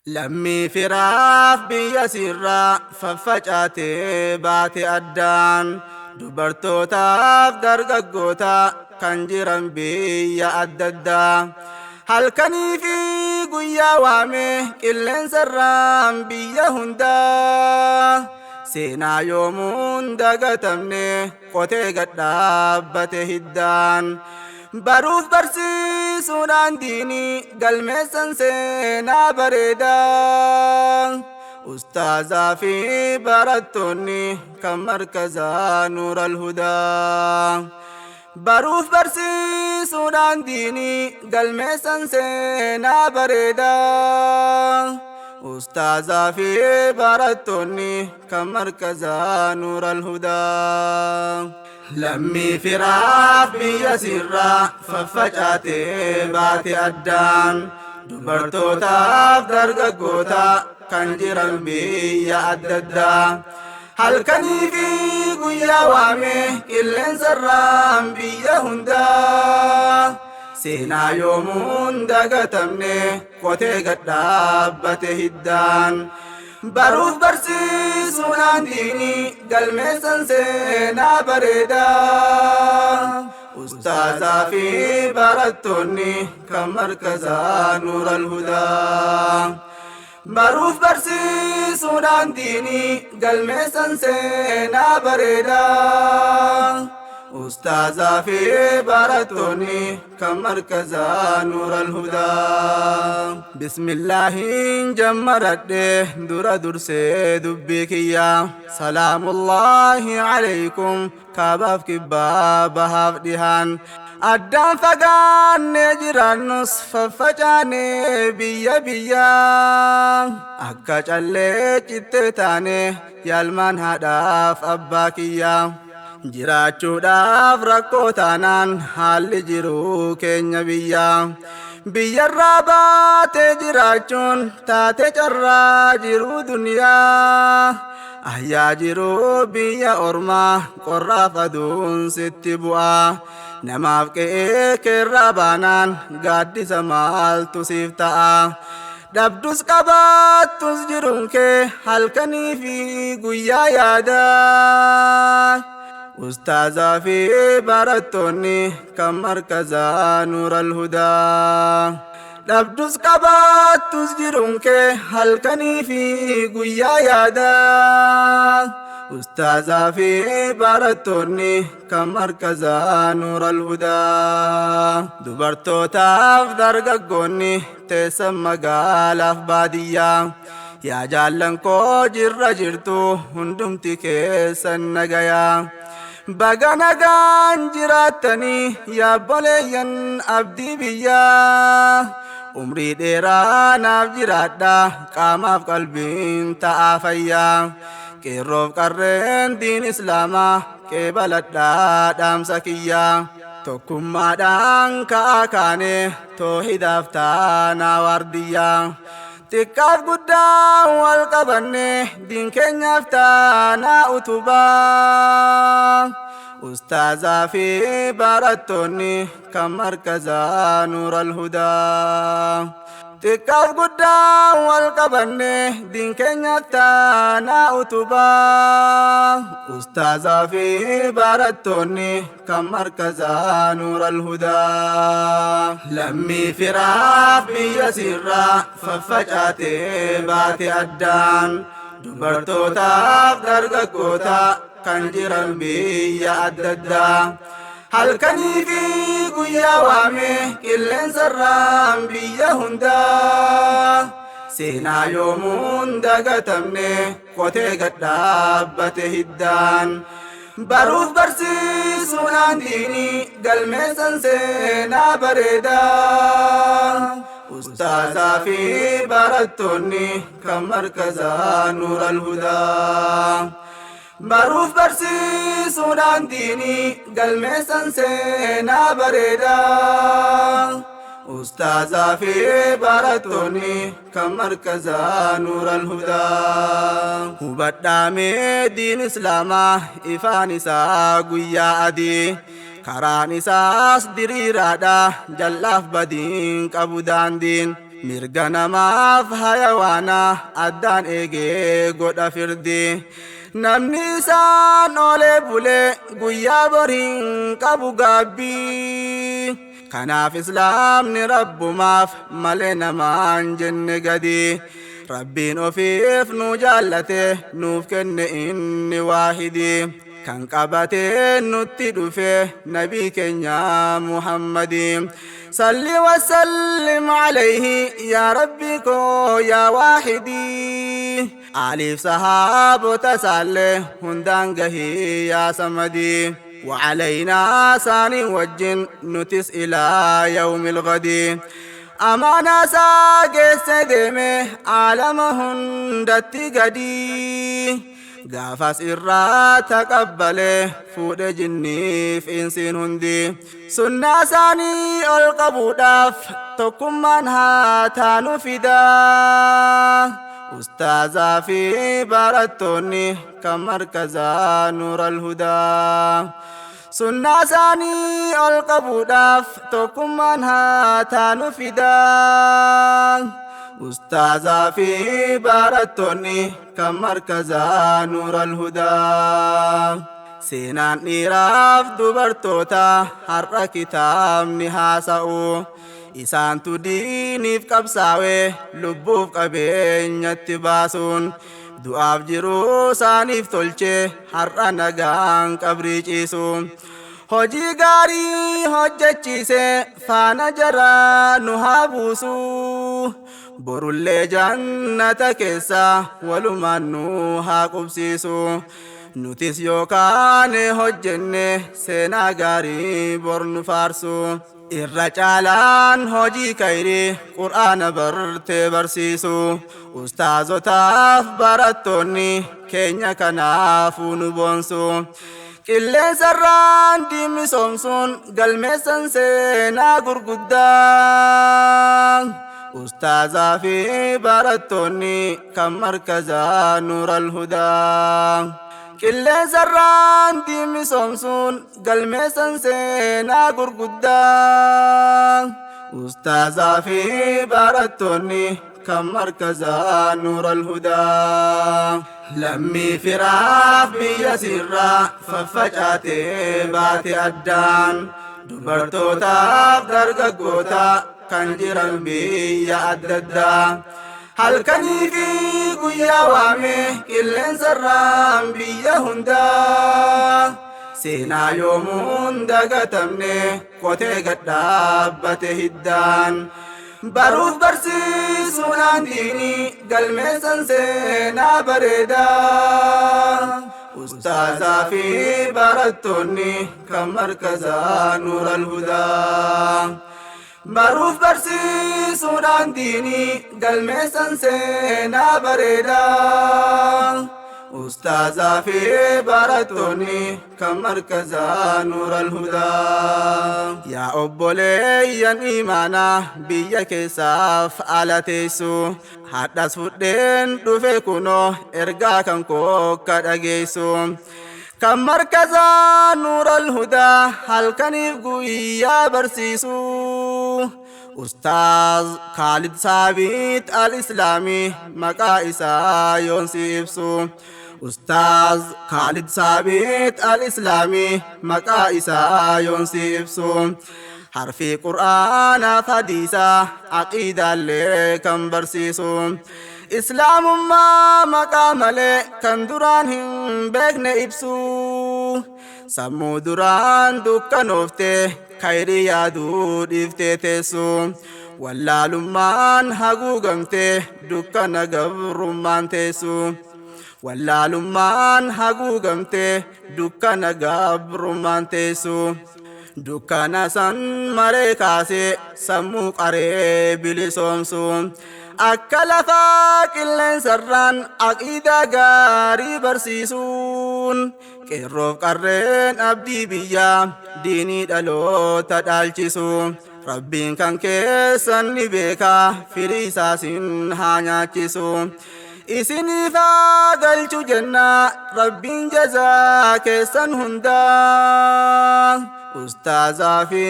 لمي فراف بيا سرا ففجأتي باتي أدان dubartootaaf dargaggoota kan jiran biyya adda addaa halkanii fi guyyaa waame qilleensarraan biyya hundaa seenaa yoomuun dagatamne qotee gadhaabbate hiddaan baruuf barsiisuudhaan diinii galmeessan seenaa bareedaa أستاذا في براتوني كم مركزا نور الهدى بروف برسي سودان ديني قلمي سنسينا بريدا أستاذا في براتوني كم مركزا نور الهدى لمي فراف بيا سرا ففجأتي باتي أدان dubartootaaf dargaggoota kan jiran biyya adda addaa halkanii fi guyyaa waame qilleensarraan biyya hundaa seenaa yoomuun dagatamne qotee gadhaabbate hiddaan baruuf barsiisuudhaan diinii galmeessan seenaa bareedaa أستاذا في براتوني كم مركزا نور الهدى بروف برسي سودان ديني قلمي سنسينا بريدا أستاذا في براتوني كم مركزا نور الهدى بسم الله جمرت دور درسي دبيكيا سلام الله عليكم كاباف كباب هافديهان أدام فقان نجران نصف فجاني بيا بيا أكا چالي چتتاني يالمان هداف أباكيا جراچو داف ركو تانان حال جرو كينيا بيا بيا الرابات جراچون تاتي چرا جرو دنيا أحيا جرو بيا أورما قرافة دون ست بوا نماف كرابانان قد سمال تسيفتا دبدوس قبات تسجرون كي حلقني في قويا يادا أستاذا في براتوني كم مركزا نور الهدى دبدوس قبات تسجرون كي حلقني في قويا يادا أستاذا في براتوني كم مركزا نور الهدى dubartootaaf dargaggoonni teessan magaalaaf baadiyyaa yaa jaallan koo jirra jirtu hundumti keessan nagayaa baga nagaan jiraattanii yaa boleeyyan abdii biyyaa umrii dheeraa naaf jiraadha qaamaaf qalbiin ta'aa fayyaa qeerroof qarreen diin islaamaa qeebaladhaa dhaamsa kiyyaa tokkummaadhaan ka'aa kaane toohidaaf taanaa waardiyyaa xiqqaaf guddaa wal qabanne diin keenyaaf taanaa utubaa ustaazaa fi barattoonni kan markazaa nuura alhudaa xiqqaaf guddaa wal qabanne diin keenyaaf taanaa utubaa ustaazaa fi barattoonni kan markazaa nuura alhudaa lammii firaaf biyya sirraa faffacaatee baate addaan dubartootaaf dargaggoota kan jiran biyya adda addaa halkanii fi guyyaa waame qilleensarraan biyya hundaa seenaa yoomuun dagatamne qotee gadhaabbate hiddaan baruuf barsiisuudhaan diinii galmeessan seenaa bareedaa ustaazaa fi barattoonni kan markazaa nuura alhudaa baruuf barsiisuudhaan diinii galmeessan seenaa bareedaa ustaazaa fi barattoonni kan markazaa nuura alhudaa hubadhaamee diin islaamaa ifaan isaa guyyaa adii karaan isaas diriiraadha jallaaf badiin qabu daandiin mirga namaaf hayawaana addaan eegee godha firdii namni isaan oolee bulee guyyaa boriin qabu gaabbii kanaaf islaamni rabbumaaf malee namaan jenne gadi rabbiin ofiif nu jaallate nuuf kenne inni waahidii kan qabatee nutti dhufe nabii keenya muhammadii salli wasallim alayhi yaa rabbi koo yaa waahidii aliif sahaabota isaallee hundaan gahii yaa samadii وعلينا ساني وجن نتس إلى يوم الغد أمانا ساقي سدمي عالمهن دتي قدي قافس إرى تقبله فود جني في إنسين هندي سنة ساني القبوداف تكم منها تانو فدا أستاذا في بارتوني كمركزا نور الهدى سنة ساني القبوداف تكم منها تانو فدا أستاذا في بارتوني كمركزا نور الهدى سينان نيراف دبرتوتا حرق كتاب نهاساو isaantu diiniif qabsaa'ee lubbuuf qabeenyatti baasuun du'aaf jiruu isaaniif tolchee har'a nagaan qabrii ciisu hojii gaarii hojjechiise faana jaraa nu haa buusu borullee jannata keessa walumaan nu haa qubsiisu nutis yookaan hojjenne seenaa gaarii bor nu faarsu irra caalaan hojii kayrii qur'aana bartee barsiisu ustaazotaaf barattoonni keenya kanaafuu nu boonsu qilleensarraan diimisoomsuun galmeessan seenaa gurguddaa ustaazaa fi barattoonni kan markazaa nuural hudaa qilleensarraan diimisoomsuun galmeessan seenaa gurguddaa ustaazaa fi barattoonni kan markazaa nuural hudaa lammii firaaf biyya sirraa faffacaatee baate addaan dubartootaaf dargaggoota kan jiran biyya adda addaa halkanii fi guyyaa waame qilleensarraan biyya hundaa seenaa yoomuun dagatamne qotee gadhaabbate hiddaan baruuf barsiisuudhaan diinii galmeessan seenaa bareedaa ustaazaa fi barattoonni kan markazaa nuural hudaa baruuf barsiisuudhaan diinii galmeessan seenaa bareedaa ustaazaa fi barattoonni kan markazaa nuural hudaa yaa obboleeyyan imaanaa biyya keessaaf ala teessu hadhas fudheen dhufe kunoo ergaa kan kokka dhageessu kan markazaa nuural hudaa halkaniif guyyaa barsiisu ustaaz Khalid Saabit al-Islaami maqaa isaa yoonsi ibsu ustaaz Khalid Saabit al-Islaami maqaa isaa yoonsi ibsu harfi qur'aanaaf hadiisaa aqiidaallee kan barsiisu islaamummaa maqaa malee kan duraan hin beekne ibsu sammuu duraan dukkanoofte khayrii yaaduu dhiiftee teessu wallaalummaan haguugamte dukkana gabrummaan teessu wallaalummaan haguugamte dukkana gabrummaan teessu dukkana san maree kaasee sammuu qaree bilisoomsu akka lafaa qilleensarraan aqiidaa gaarii barsiisuun qeerroof qarreen abdii biyyaa diinii dhaloota dhaalchisu rabbiin kan keessan ni beekaa firii isaasin haa nyaachisu isiniif haa galchu jennaa rabbiin jazaa keessan hundaa ustaazaa fi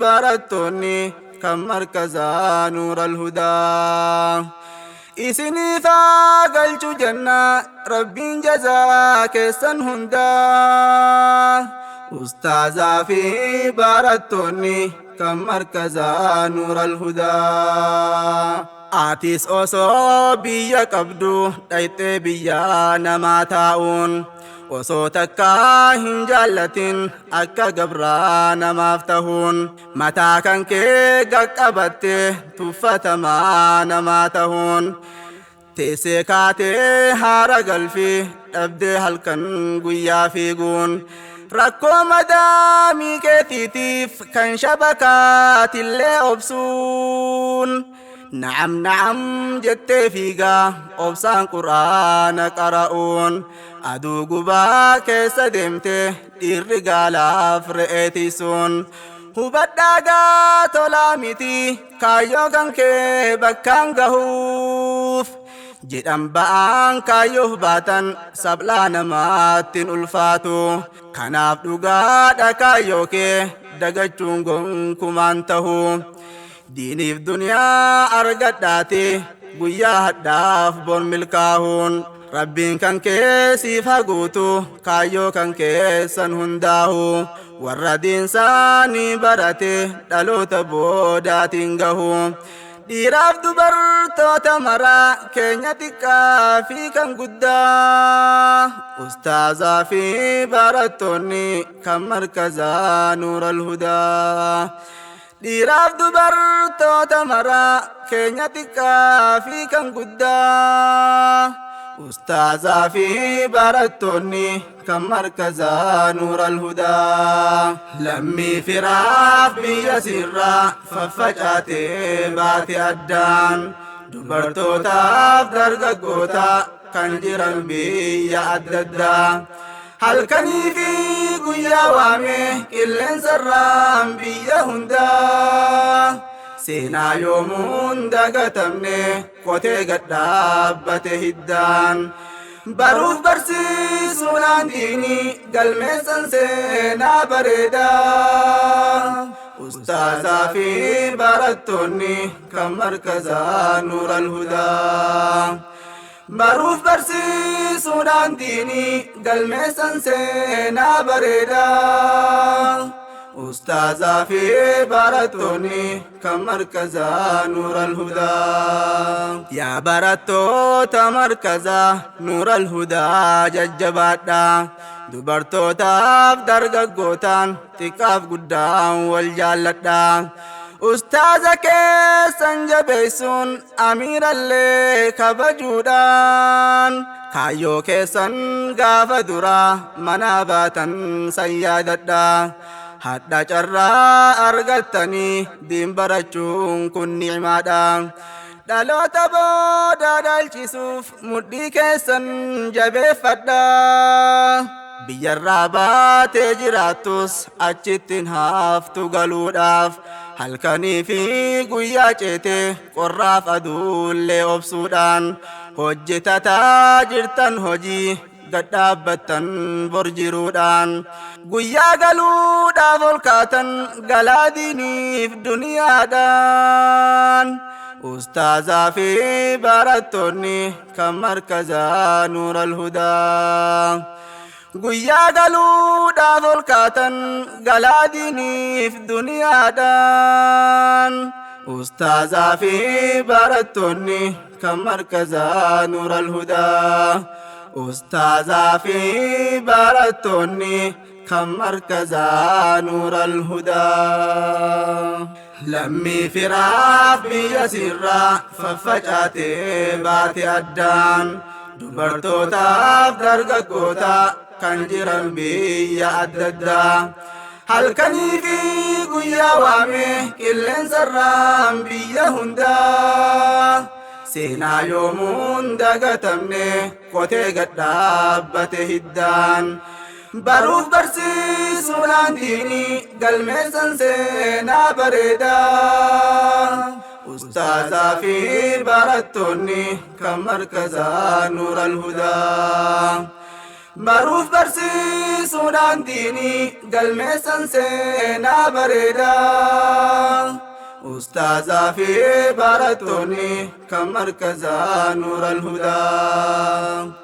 barattoonni كم مركزا نور الهدى إسني فاقلت جنة ربي جزاك سنهندا أستاذا في بارتوني كم مركزا نور الهدى آتيس أوسو بيا قبدو دايت بيا نماتاون osoo takkaa hin jaallatin akka gabraa namaaf tahuun mataa kan kee qaqqabatte tuffatamaa namaa tahuun teessee kaatee haara galfii dhabdee halkan guyyaa fiiguun rakkoo madaamii keetiitiif kan shabakaatillee obsuun نعم نعم جت فيقا أبسان قرآن قرؤون أدو قباك سدمته الرجال أفرئتي سون هبداغا تولاميتي كايو كانك بكان غهوف جدام بان كايو باتن سبلان ماتن ألفاتو كناف دوغا دكايو كي دغچونغون كمانتهو ديني في دنيا أرقداتي قويا هداف بون ملكاهون ربين كان كيسي فاقوتو كايو كان كيسان هنداهو والردين ساني براتي دلو تبوداتينغهو ديراف دبرتو تمرا كينياتيكا في كان قدا أستاذا في بارتوني كم مركزا نور الهدى ديراف دبرتو تمرا كينياتيكا في كان قدا أستاذا في بارتوني كم مركزا نور الهدى لمي فراف بيسيرا ففجأتي باتي أدان دبرتو تاف درقوتا كان جرم بيا أددا هل كني في قيا وامي كلن سرام بيا هندا سينا يومون دقتمني قوتي قد دابته الدان باروف برسي سولان ديني قلمي سنسينا بريدا أستاذا في بارتوني كم مركزا نور الهدى باروف برسي سولان ديني قلمي سنسينا بريدا أستاذا في بارتوني كم مركزا نور الهدى يا بارتو تمركزا نور الهدى ججبادا دبرتو تاف درقوتان تكاف قدام والجالدا أستاذا كيسان جبيسون أمير اللي كبجودان كايو كيسان غاف درا مناباتا سيادتا hadda carraa argattanii diin barachuun kun ni'maadha dhaloota booda dhalchisuuf mudhii keessan jabeeffadha biyyarraa baatee jiraattus achittiin haftu galuudhaaf halkanii fi guyyaa ceetee qorraaf aduullee obsuudhaan hojjetataa jirtan hojii gadhaabbattan borjiruudhaan guyyaa galuudhaaf ol kaatan galaa diiniif duniyaadhaan ustaazaa fi barattoonni kan markazaa nuura alhudaa guyyaa galuudhaaf ol kaatan galaa diiniif duniyaadhaan ustaazaa fi barattoonni kan markazaa nuura alhudaa أستاذا في بارتوني كم مركزا نور الهدى لمي فراف بيسيرا ففجأتي باتي أدان دبرتو تاف درقوتا كان جرم بيا أددا هل كني في قيا وامي كلن سرام بيا هندا سينا يومون دقتمني قوتي قد دابته الدان باروف برسي سولان ديني قلمي سنسينا بريدا أستاذا في بارتوني كم مركزا نور الهدى باروف برسي سولان ديني قلمي سنسينا بريدا أستاذا في بارتوني كمركز نور الهدى.